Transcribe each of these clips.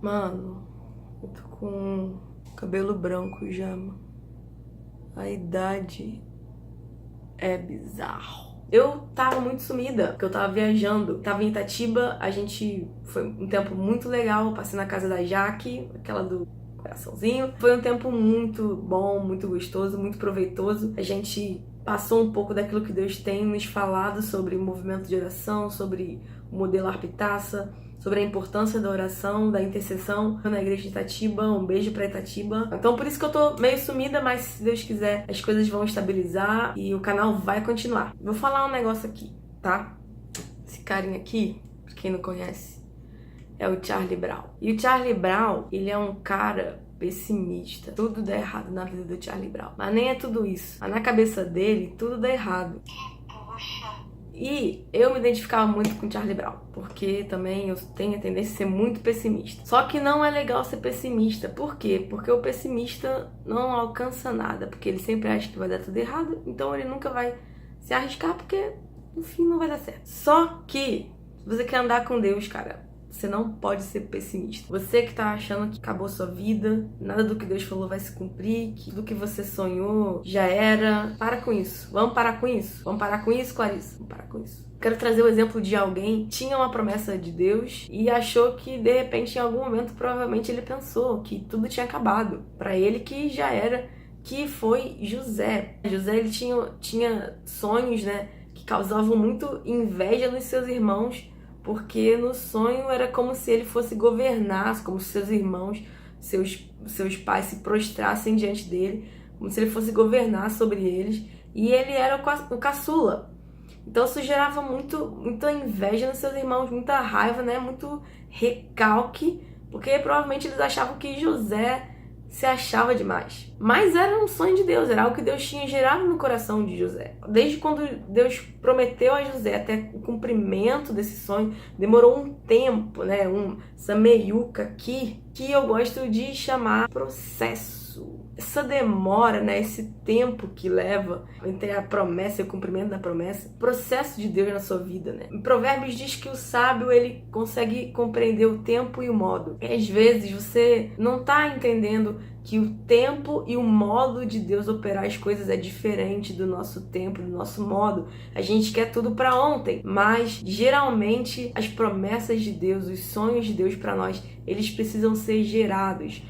Mano, eu tô com cabelo branco já, mano. A idade é bizarro. Eu tava muito sumida, porque eu tava viajando. Tava em Itatiba, foi um tempo muito legal. Passei na casa da Jaque, aquela do coraçãozinho. Foi um tempo muito bom, muito gostoso, muito proveitoso. A gente passou um pouco daquilo que Deus tem nos falado sobre o movimento de oração, sobre o modelo Arpitaça, sobre a importância da oração, da intercessão na igreja de Itatiba. Um beijo pra Itatiba. Então por isso que eu tô meio sumida, mas se Deus quiser as coisas vão estabilizar e o canal vai continuar. Vou falar um negócio aqui, tá? Esse carinha aqui, pra quem não conhece, é o Charlie Brown. E o Charlie Brown, ele é um cara pessimista. Tudo dá errado na vida do Charlie Brown. Mas nem é tudo isso. Mas na cabeça dele, tudo dá errado. E eu me identificava muito com Charlie Brown, porque também eu tenho a tendência a ser muito pessimista. Só que não é legal ser pessimista. Por quê? Porque o pessimista não alcança nada, porque ele sempre acha que vai dar tudo errado, então ele nunca vai se arriscar, porque no fim não vai dar certo. Só que, se você quer andar com Deus, cara, você não pode ser pessimista. Você que tá achando que acabou sua vida, nada do que Deus falou vai se cumprir, que tudo que você sonhou já era. Para com isso. Vamos parar com isso? Vamos parar com isso, Clarice? Vamos parar com isso. Quero trazer o exemplo de alguém que tinha uma promessa de Deus e achou que, de repente, em algum momento, provavelmente ele pensou que tudo tinha acabado. Pra ele que já era, que foi José. José, ele tinha sonhos, né, que causavam muito inveja nos seus irmãos, porque no sonho era como se ele fosse governar, como se seus irmãos, seus pais se prostrassem diante dele, como se ele fosse governar sobre eles, e ele era o caçula. Então isso gerava muita inveja nos seus irmãos, muita raiva, né? Muito recalque, porque provavelmente eles achavam que José se achava demais. Mas era um sonho de Deus, era algo que Deus tinha gerado no coração de José. Desde quando Deus prometeu a José até o cumprimento desse sonho, demorou um tempo, né? Um sameiuca aqui, que eu gosto de chamar processo. Essa demora, né? Esse tempo que leva entre a promessa e o cumprimento da promessa, processo de Deus na sua vida, né? Em Provérbios diz que o sábio, ele consegue compreender o tempo e o modo. E às vezes você não tá entendendo que o tempo e o modo de Deus operar as coisas é diferente do nosso tempo, do nosso modo. A gente quer tudo para ontem, mas geralmente as promessas de Deus, os sonhos de Deus para nós, eles precisam ser gerados.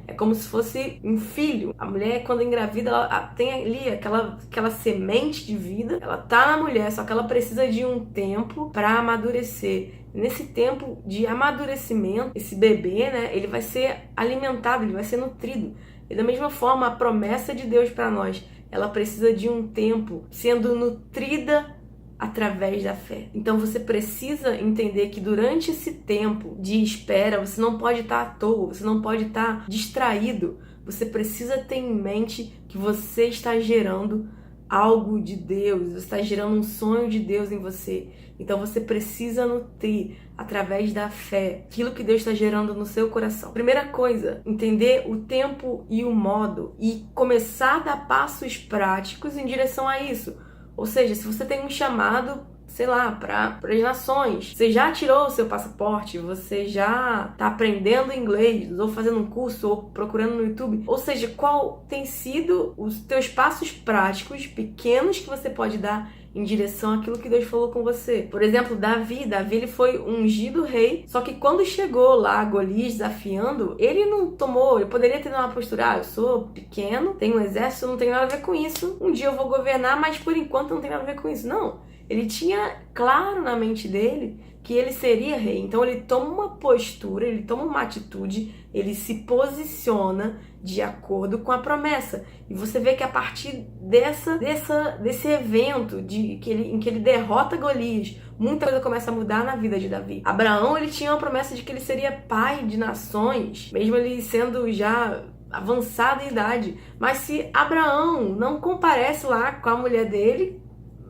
É como se fosse um filho. A mulher, quando engravida, ela tem ali aquela semente de vida, ela tá na mulher, só que ela precisa de um tempo para amadurecer. Nesse tempo de amadurecimento, esse bebê, né, ele vai ser alimentado, ele vai ser nutrido. E da mesma forma, a promessa de Deus para nós, ela precisa de um tempo sendo nutrida através da fé. Então você precisa entender que durante esse tempo de espera, você não pode estar à toa, você não pode estar distraído. Você precisa ter em mente que você está gerando algo de Deus, você está gerando um sonho de Deus em você. Então você precisa nutrir através da fé aquilo que Deus está gerando no seu coração. Primeira coisa, entender o tempo e o modo e começar a dar passos práticos em direção a isso. Ou seja, se você tem um chamado, sei lá, para as nações, você já tirou o seu passaporte, você já está aprendendo inglês, ou fazendo um curso, ou procurando no YouTube. Ou seja, qual tem sido os teus passos práticos, pequenos, que você pode dar em direção àquilo que Deus falou com você. Por exemplo, Davi ele foi ungido rei, só que quando chegou lá Golias desafiando, ele não tomou, ele poderia ter uma postura, eu sou pequeno, tenho um exército, não tem nada a ver com isso, um dia eu vou governar, mas por enquanto não tem nada a ver com isso. Não, ele tinha claro na mente dele que ele seria rei, então ele toma uma postura, ele toma uma atitude, ele se posiciona de acordo com a promessa. E você vê que a partir desse evento em que ele derrota Golias, muita coisa começa a mudar na vida de Davi. Abraão, ele tinha uma promessa de que ele seria pai de nações, mesmo ele sendo já avançado em idade. Mas se Abraão não comparece lá com a mulher dele,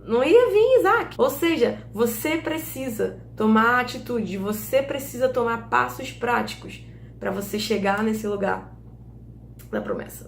não ia vir Isaac. Ou seja, você precisa tomar atitude, você precisa tomar passos práticos para você chegar nesse lugar da promessa.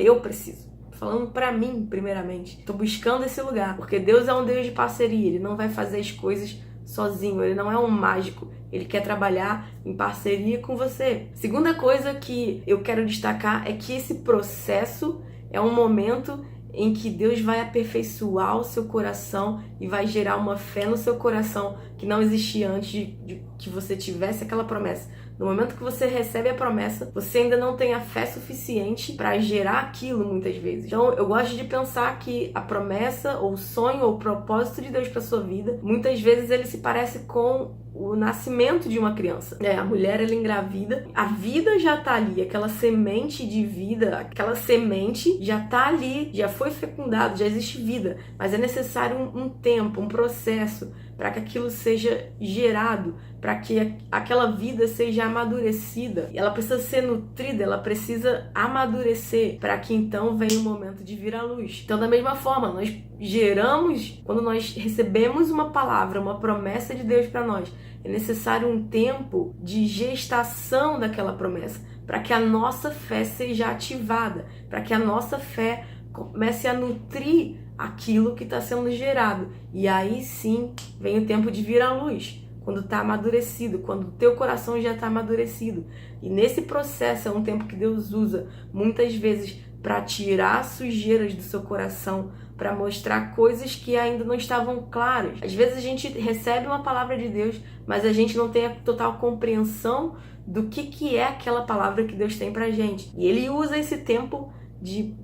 Eu preciso. Tô falando pra mim, primeiramente. Tô buscando esse lugar, porque Deus é um Deus de parceria. Ele não vai fazer as coisas sozinho, ele não é um mágico. Ele quer trabalhar em parceria com você. Segunda coisa que eu quero destacar é que esse processo é um momento em que Deus vai aperfeiçoar o seu coração e vai gerar uma fé no seu coração que não existia antes de que você tivesse aquela promessa. No momento que você recebe a promessa, você ainda não tem a fé suficiente para gerar aquilo muitas vezes. Então, eu gosto de pensar que a promessa, ou o sonho, ou o propósito de Deus para sua vida, muitas vezes ele se parece com o nascimento de uma criança. A mulher, ela engravida, a vida já tá ali, aquela semente de vida, aquela semente já tá ali, já foi fecundado, já existe vida, mas é necessário um tempo, um processo para que aquilo seja gerado, para que aquela vida seja amadurecida. E ela precisa ser nutrida, ela precisa amadurecer, para que então venha o momento de vir à luz. Então, da mesma forma, nós geramos, quando nós recebemos uma palavra, uma promessa de Deus para nós, é necessário um tempo de gestação daquela promessa, para que a nossa fé seja ativada, para que a nossa fé comece a nutrir aquilo que está sendo gerado. E aí sim vem o tempo de vir à luz, quando está amadurecido, quando o teu coração já está amadurecido. E nesse processo é um tempo que Deus usa muitas vezes para tirar sujeiras do seu coração, para mostrar coisas que ainda não estavam claras. Às vezes a gente recebe uma palavra de Deus, mas a gente não tem a total compreensão do que é aquela palavra que Deus tem pra gente. E Ele usa esse tempo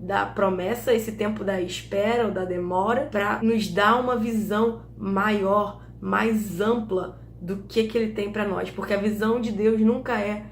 da promessa, esse tempo da espera ou da demora, para nos dar uma visão maior, mais ampla do que Ele tem para nós. Porque a visão de Deus nunca é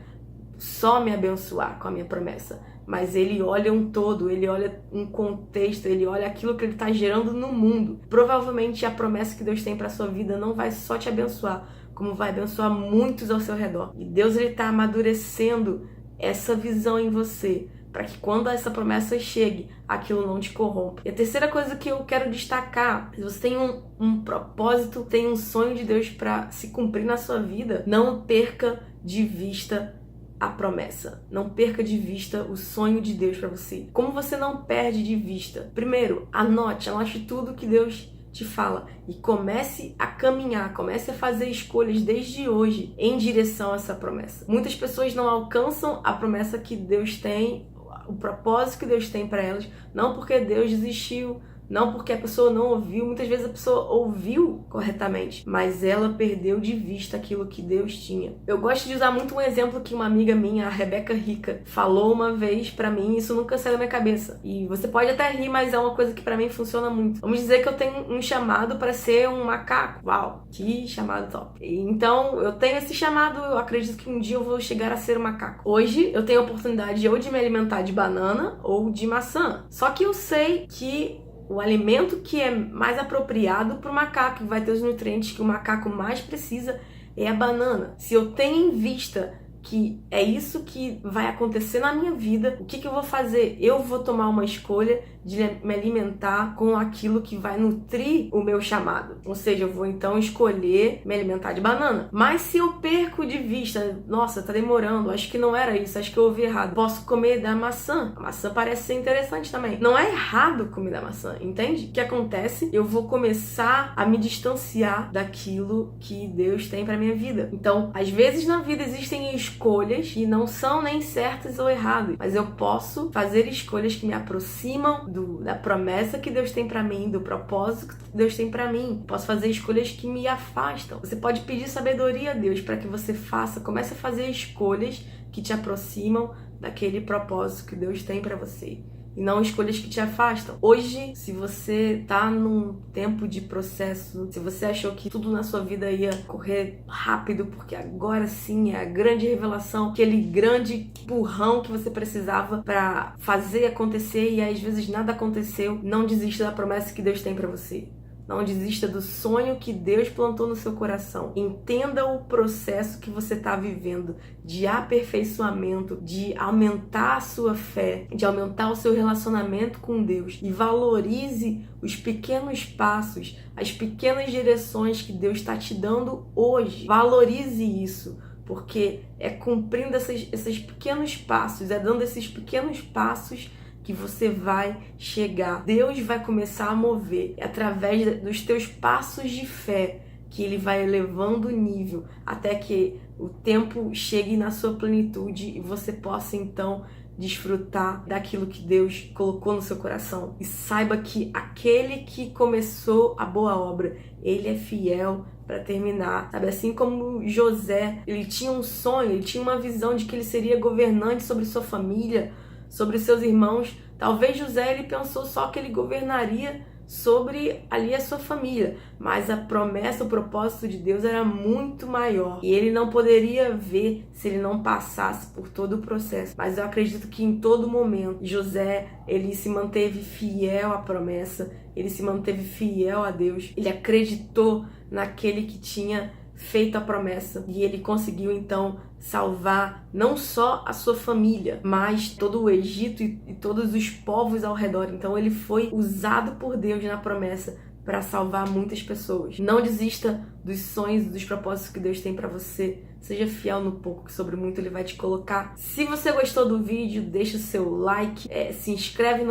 só me abençoar com a minha promessa, mas Ele olha um todo, Ele olha um contexto, Ele olha aquilo que Ele está gerando no mundo. Provavelmente a promessa que Deus tem para sua vida não vai só te abençoar, como vai abençoar muitos ao seu redor. E Deus está amadurecendo essa visão em você, para que quando essa promessa chegue, aquilo não te corrompa. E a terceira coisa que eu quero destacar, se você tem um propósito, tem um sonho de Deus para se cumprir na sua vida, não perca de vista a promessa. Não perca de vista o sonho de Deus para você. Como você não perde de vista? Primeiro, anote tudo que Deus te fala e comece a caminhar, comece a fazer escolhas desde hoje em direção a essa promessa. Muitas pessoas não alcançam a promessa que Deus tem, o propósito que Deus tem para elas, não porque Deus desistiu, não porque a pessoa não ouviu. Muitas vezes a pessoa ouviu corretamente, mas ela perdeu de vista aquilo que Deus tinha. Eu gosto de usar muito um exemplo que uma amiga minha, a Rebeca Rica, falou uma vez pra mim, e isso nunca saiu da minha cabeça. E você pode até rir, mas é uma coisa que pra mim funciona muito. Vamos dizer que eu tenho um chamado para ser um macaco. Uau, que chamado top. Então, eu tenho esse chamado, eu acredito que um dia eu vou chegar a ser um macaco. Hoje, eu tenho a oportunidade ou de me alimentar de banana ou de maçã. Só que eu sei que o alimento que é mais apropriado para o macaco, que vai ter os nutrientes que o macaco mais precisa, é a banana. Se eu tenho em vista que é isso que vai acontecer na minha vida, o que eu vou fazer? Eu vou tomar uma escolha de me alimentar com aquilo que vai nutrir o meu chamado. Ou seja, eu vou então escolher me alimentar de banana. Mas se eu perco de vista, nossa, tá demorando, acho que não era isso, acho que eu ouvi errado. Posso comer da maçã. A maçã parece ser interessante também. Não é errado comer da maçã, entende? O que acontece? Eu vou começar a me distanciar daquilo que Deus tem pra minha vida. Então, às vezes na vida existem escolhas que não são nem certas ou erradas, mas eu posso fazer escolhas que me aproximam da promessa que Deus tem pra mim, do propósito que Deus tem pra mim. Posso fazer escolhas que me afastam. Você pode pedir sabedoria a Deus para que você comece a fazer escolhas que te aproximam daquele propósito que Deus tem pra você, e não escolhas que te afastam. Hoje, se você tá num tempo de processo, se você achou que tudo na sua vida ia correr rápido, porque agora sim é a grande revelação, aquele grande empurrão que você precisava para fazer acontecer e às vezes nada aconteceu, não desista da promessa que Deus tem para você. Não desista do sonho que Deus plantou no seu coração. Entenda o processo que você está vivendo de aperfeiçoamento, de aumentar a sua fé, de aumentar o seu relacionamento com Deus. E valorize os pequenos passos, as pequenas direções que Deus está te dando hoje. Valorize isso, porque é cumprindo esses pequenos passos, é dando esses pequenos passos que você vai chegar. Deus vai começar a mover através dos teus passos de fé que ele vai elevando o nível até que o tempo chegue na sua plenitude e você possa então desfrutar daquilo que Deus colocou no seu coração. E saiba que aquele que começou a boa obra, ele é fiel para terminar, sabe? Assim como José, ele tinha um sonho, ele tinha uma visão de que ele seria governante sobre sua família, sobre seus irmãos. Talvez José, ele pensou só que ele governaria sobre ali a sua família, mas a promessa, o propósito de Deus era muito maior e ele não poderia ver se ele não passasse por todo o processo. Mas eu acredito que em todo momento José, ele se manteve fiel à promessa, ele se manteve fiel a Deus, ele acreditou naquele que tinha feito a promessa e ele conseguiu então salvar não só a sua família, mas todo o Egito e todos os povos ao redor. Então ele foi usado por Deus na promessa para salvar muitas pessoas. Não desista dos sonhos e dos propósitos que Deus tem para você. Seja fiel no pouco, que sobre muito ele vai te colocar. Se você gostou do vídeo, deixa o seu like, se inscreve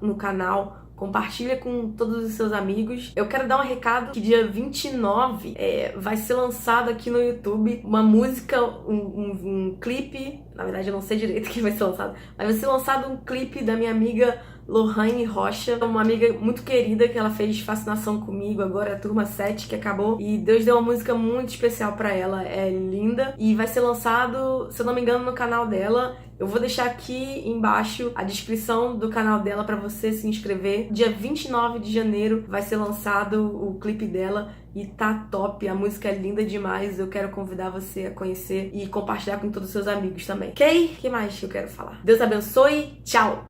no canal, compartilha com todos os seus amigos. Eu quero dar um recado que dia 29 vai ser lançado aqui no YouTube uma música, um clipe. Na verdade eu não sei direito que vai ser lançado, mas vai ser lançado um clipe da minha amiga Lohane Rocha, uma amiga muito querida que ela fez Fascinação comigo, agora a turma 7 que acabou, e Deus deu uma música muito especial pra ela, é linda, e vai ser lançado, se eu não me engano, no canal dela. Eu vou deixar aqui embaixo a descrição do canal dela pra você se inscrever. Dia 29 de janeiro vai ser lançado o clipe dela e tá top, a música é linda demais. Eu quero convidar você a conhecer e compartilhar com todos os seus amigos também. Ok? O que mais que eu quero falar? Deus abençoe, tchau!